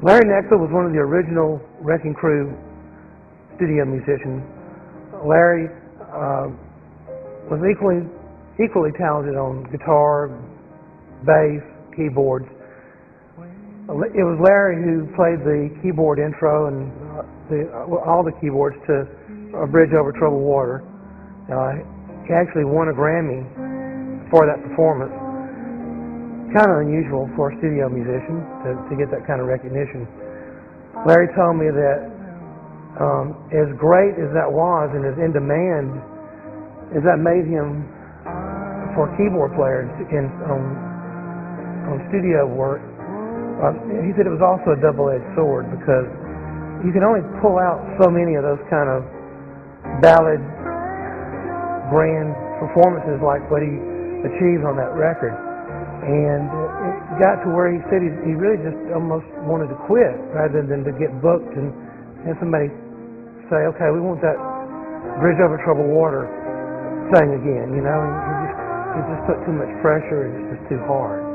Larry Knechtel was one of the original Wrecking Crew studio musicians. Larry was equally talented on guitar, bass, keyboards. It was Larry who played the keyboard intro and all the keyboards to A Bridge Over Troubled Water. He actually won a Grammy for that performance. Kind of unusual for a studio musician to get that kind of recognition. Larry told me that as great as that was and as in demand as that made him for a keyboard player on studio work, he said it was also a double-edged sword because you can only pull out so many of those kind of ballad grand performances like what he achieved on that record. And it got to where he said he really just almost wanted to quit rather than to get booked and somebody say, okay, we want that Bridge Over Troubled Water sang again, you know. He just put too much pressure and it's just too hard.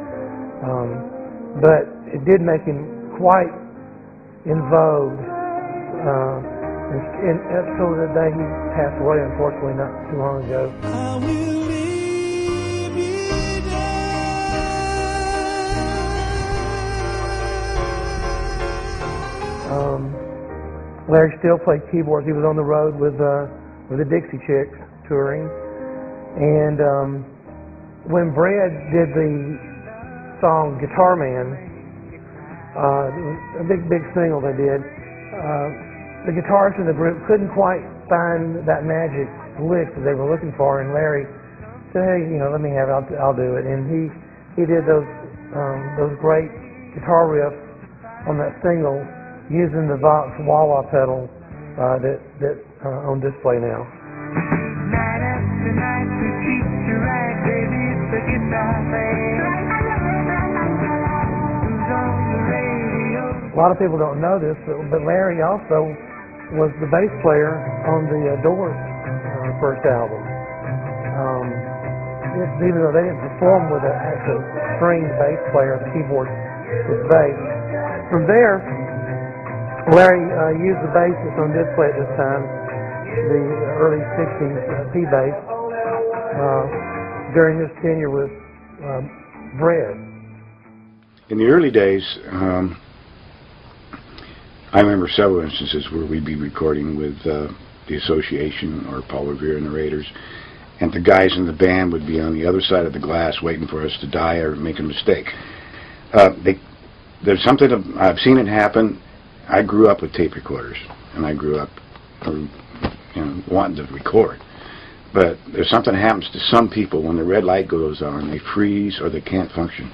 But it did make him quite in vogue. And up till the day he passed away, unfortunately, not too long ago. Larry still played keyboards. He was on the road with the Dixie Chicks touring. And when Brad did the song Guitar Man, it was a big single they did, the guitarists in the group couldn't quite find that magic lick that they were looking for, and Larry said, hey, you know, let me have it, I'll do it. And he did those great guitar riffs on that single using the Vox wah-wah pedal that's on display now. Night after night we treat you right, baby, it's the guitar man. Who's on the radio? A lot of people don't know this, but Larry also was the bass player on the Doors' first album. Even though they didn't perform with an actual stringed bass player, the keyboard was bass. From there, Larry used the bass that's on display at this time, the early 60s P bass, during his tenure with Brad. In the early days, I remember several instances where we'd be recording with the Association or Paul Revere and the Raiders, and the guys in the band would be on the other side of the glass waiting for us to die or make a mistake. There's something, I've seen it happen. I grew up with tape recorders, and I grew up wanting to record. But there's something that happens to some people when the red light goes on, they freeze or they can't function.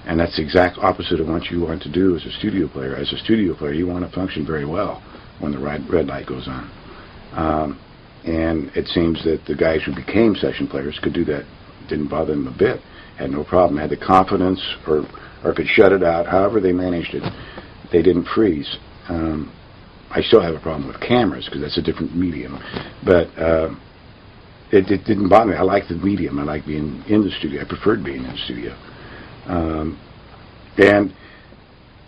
And that's the exact opposite of what you want to do as a studio player. As a studio player, you want to function very well when the red light goes on. And it seems that the guys who became session players could do that. Didn't bother them a bit. Had no problem. Had the confidence or could shut it out. However they managed it, they didn't freeze. I still have a problem with cameras because that's a different medium. But it didn't bother me. I like the medium. I like being in the studio. I preferred being in the studio. And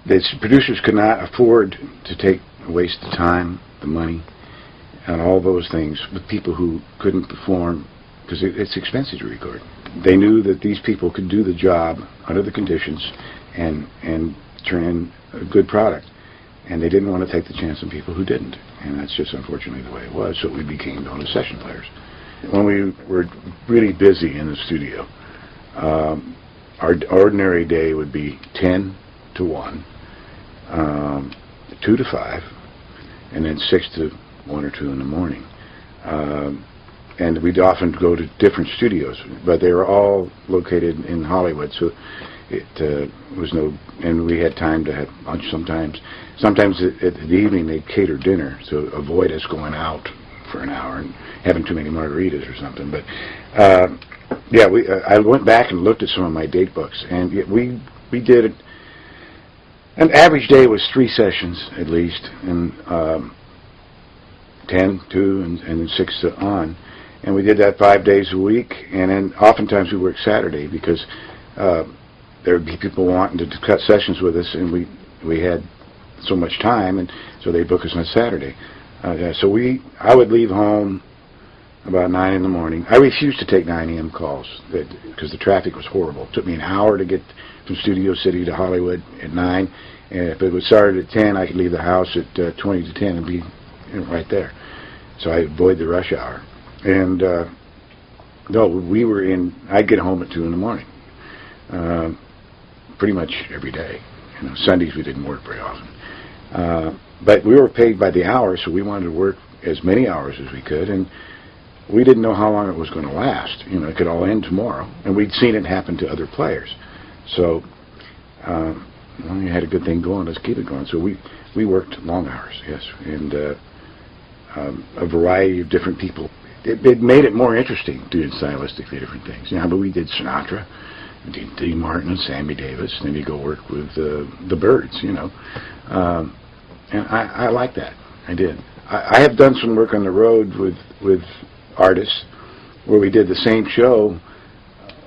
the producers could not afford to waste the time, the money, and all those things with people who couldn't perform because it's expensive to record. They knew that these people could do the job under the conditions and turn in a good product. And they didn't want to take the chance on people who didn't. And that's just unfortunately the way it was. So we became known as session players. When we were really busy in the studio, our ordinary day would be 10 to 1, 2 to 5, and then 6 to 1 or 2 in the morning. And we'd often go to different studios, but they were all located in Hollywood, so it was no, and we had time to have lunch sometimes. Sometimes at the evening they'd cater dinner to avoid us going out for an hour and having too many margaritas or something. But yeah, I went back and looked at some of my date books, and we did it. An average day was 3 sessions at least, and 10, 2, and then 6 on. And we did that 5 days a week, and then oftentimes we worked Saturday because there would be people wanting to cut sessions with us, and we had so much time, and so they book us on Saturday. So I would leave home about 9 in the morning. I refused to take 9 a.m. calls because the traffic was horrible. It took me an hour to get from Studio City to Hollywood at 9, and if it was started at 10, I could leave the house at 20 to 10 and be right there. So I avoid the rush hour. And no, I'd get home at 2 in the morning, pretty much every day. Sundays we didn't work very often. But we were paid by the hour, so we wanted to work as many hours as we could, and we didn't know how long it was going to last. It could all end tomorrow, and we'd seen it happen to other players. So we had a good thing going. Let's keep it going. So we worked long hours, yes, and a variety of different people. It made it more interesting doing stylistically different things. But we did Sinatra, we did Dean Martin and Sammy Davis, and then you go work with the Byrds, and I like that. I did. I have done some work on the road with artists where we did the same show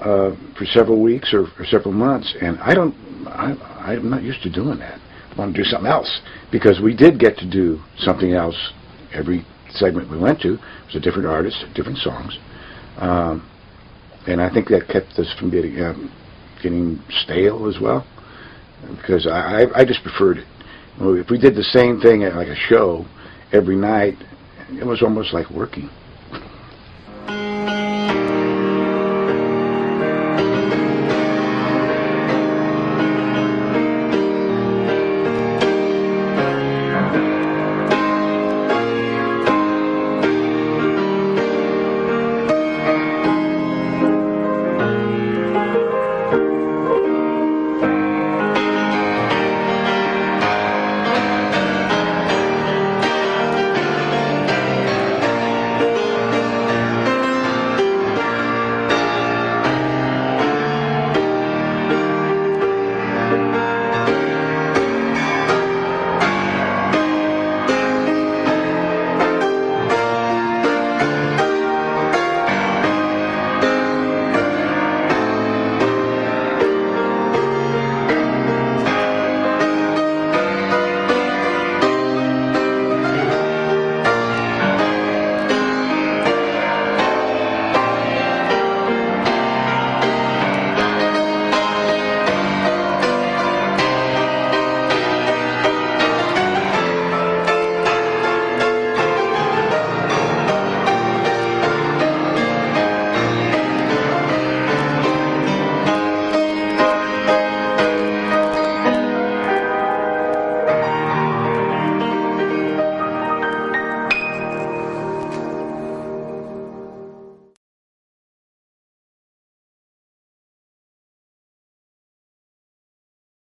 for several weeks or several months, and I'm not used to doing that. I want to do something else, because we did get to do something else every segment we went to. It was a different artist, different songs, and I think that kept us from getting stale as well, because I just preferred it. If we did the same thing at like a show every night, it was almost like working.